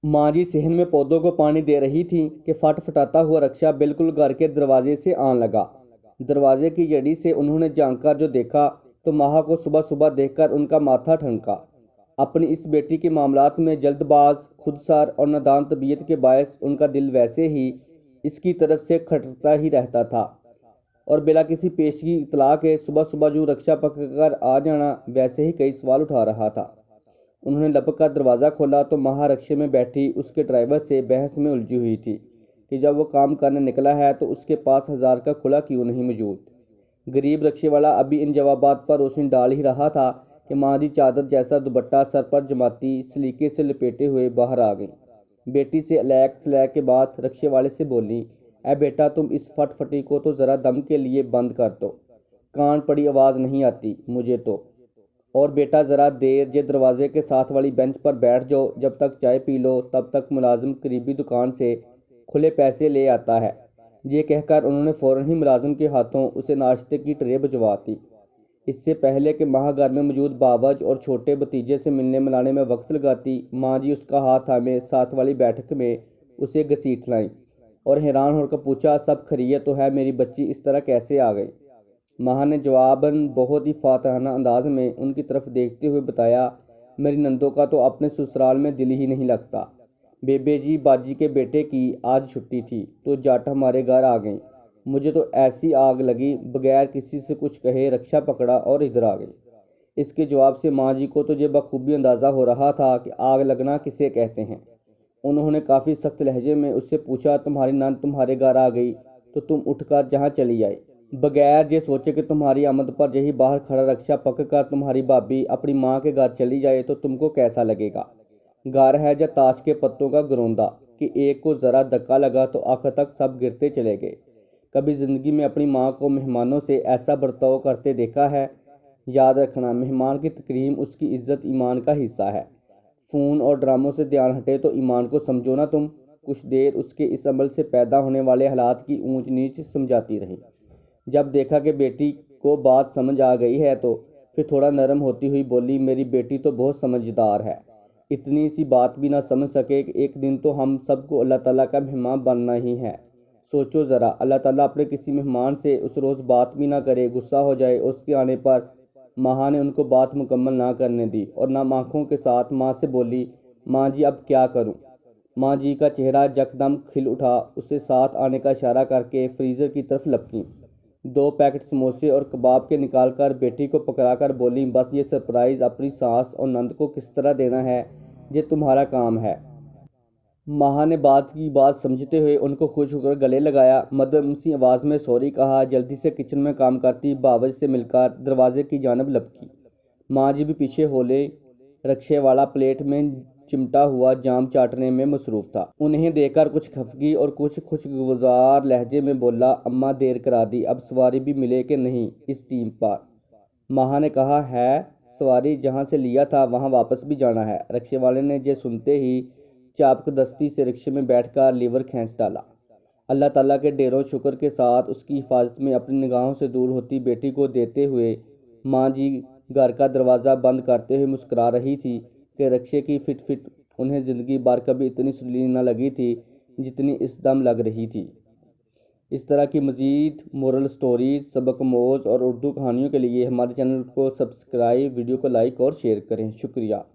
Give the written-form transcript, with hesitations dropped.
माँ जी सहन में पौधों को पानी दे रही थी कि फटफटाता हुआ रक्षा बिल्कुल घर के दरवाजे से आन लगा। दरवाजे की जड़ी से उन्होंने झांक कर जो देखा तो माँ को सुबह सुबह देखकर उनका माथा ठनका। अपनी इस बेटी के मामलात में जल्दबाज, खुदसार और नादान तबीयत के बायस उनका दिल वैसे ही इसकी तरफ से खटकता ही रहता था और बिना किसी पेशगी इतला के सुबह सुबह जो रक्षा पकड़ कर आ जाना वैसे ही कई सवाल उठा रहा था। उन्होंने लपक कर दरवाज़ा खोला तो महारक्षे में बैठी उसके ड्राइवर से बहस में उलझी हुई थी कि जब वो काम करने निकला है तो उसके पास 1000 का खुला क्यों नहीं मौजूद। गरीब रक्षे वाला अभी इन जवाबात पर रोशनी डाल ही रहा था कि माँ जी चादर जैसा दुपट्टा सर पर जमाती सलीके से लपेटे हुए बाहर आ गई। बेटी से अलैक सलैक के बाद रक्षे वाले से बोली, ए बेटा तुम इस फटफटी को तो ज़रा दम के लिए बंद कर दो, कान पड़ी आवाज़ नहीं आती मुझे तो। और बेटा ज़रा देर जे दरवाजे के साथ वाली बेंच पर बैठ जाओ, जब तक चाय पी लो तब तक मुलाजिम करीबी दुकान से खुले पैसे ले आता है। ये कहकर उन्होंने फ़ौरन ही मुलाजिम के हाथों उसे नाश्ते की ट्रे भिजवा दी। इससे पहले कि माँ घर में मौजूद बाबज और छोटे भतीजे से मिलने मिलाने में वक्त लगाती, माँ जी उसका हाथ थामे साथ वाली बैठक में उसे घसीट लाई और हैरान होकर पूछा, सब खैरियत तो है, मेरी बच्ची इस तरह कैसे आ गई। माँ ने जवाबन बहुत ही फातहाना अंदाज में उनकी तरफ देखते हुए बताया, मेरी नंदों का तो अपने ससुराल में दिल ही नहीं लगता। बेबे जी बाजी के बेटे की आज छुट्टी थी तो जाट हमारे घर आ गई। मुझे तो ऐसी आग लगी, बगैर किसी से कुछ कहे रक्षा पकड़ा और इधर आ गई। इसके जवाब से माँ जी को तो ये बखूबी अंदाज़ा हो रहा था कि आग लगना किसे कहते हैं। उन्होंने काफ़ी सख्त लहजे में उससे पूछा, तुम्हारी नंद तुम्हारे घर आ गई तो तुम उठकर जहाँ चली आई, बगैर ये सोचे कि तुम्हारी आमद पर यही बाहर खड़ा रक्षा पक कर तुम्हारी भाभी अपनी माँ के घर चली जाए तो तुमको कैसा लगेगा। घर है या ताश के पत्तों का गरोंदा कि एक को ज़रा धक्का लगा तो आखिर तक सब गिरते चले गए। कभी ज़िंदगी में अपनी माँ को मेहमानों से ऐसा बर्ताव करते देखा है? याद रखना, मेहमान की तकरीम उसकी इज्जत ईमान का हिस्सा है। फ़ोन और ड्रामों से ध्यान हटे तो ईमान को समझो ना तुम। कुछ देर उसके इस अमल से पैदा होने वाले हालात की ऊंच नीच समझाती रही। जब देखा कि बेटी को बात समझ आ गई है तो फिर थोड़ा नरम होती हुई बोली, मेरी बेटी तो बहुत समझदार है, इतनी सी बात भी ना समझ सके कि एक दिन तो हम सबको अल्लाह ताला का मेहमान बनना ही है। सोचो ज़रा, अल्लाह ताला अपने किसी मेहमान से उस रोज़ बात भी ना करे, गुस्सा हो जाए, उसके आने पर माँ ने उनको बात मुकम्मल ना करने दी और ना आँखों के साथ माँ से बोली, माँ जी अब क्या करूँ। माँ जी का चेहरा यकदम खिल उठा, उसे साथ आने का इशारा करके फ्रीज़र की तरफ लपकी। 2 पैकेट समोसे और कबाब के निकाल कर बेटी को पकड़ा कर बोली, बस ये सरप्राइज़ अपनी सास और नंद को किस तरह देना है, ये तुम्हारा काम है। माँ ने बात की बात समझते हुए उनको खुश होकर गले लगाया, मध्यम सी आवाज़ में सॉरी कहा, जल्दी से किचन में काम करती बावज से मिलकर दरवाजे की जानब लपकी। माँ जी भी पीछे होले। रक्शे वाला प्लेट में चिमटा हुआ जाम चाटने में मसरूफ़ था। उन्हें देखकर कुछ खफगी और कुछ खुशगवार लहजे में बोला, अम्मा देर करा दी, अब सवारी भी मिले कि नहीं इस टीम पर। माँ ने कहा है, सवारी जहाँ से लिया था वहाँ वापस भी जाना है। रक्शे वाले ने जे सुनते ही चापक दस्ती से रिक्शे में बैठकर लीवर खींच डाला। अल्लाह ताला के ढेरों शुक्र के साथ उसकी हिफाजत में अपनी निगाहों से दूर होती बेटी को देते हुए माँ जी घर का दरवाज़ा बंद करते हुए मुस्कुरा रही थी कि रक्शे की फिट फिट उन्हें ज़िंदगी भर कभी इतनी सुरीली न लगी थी जितनी इस दम लग रही थी। इस तरह की मज़ीद मोरल स्टोरीज़, सबक मोज़ और उर्दू कहानियों के लिए हमारे चैनल को सब्सक्राइब, वीडियो को लाइक और शेयर करें। शुक्रिया।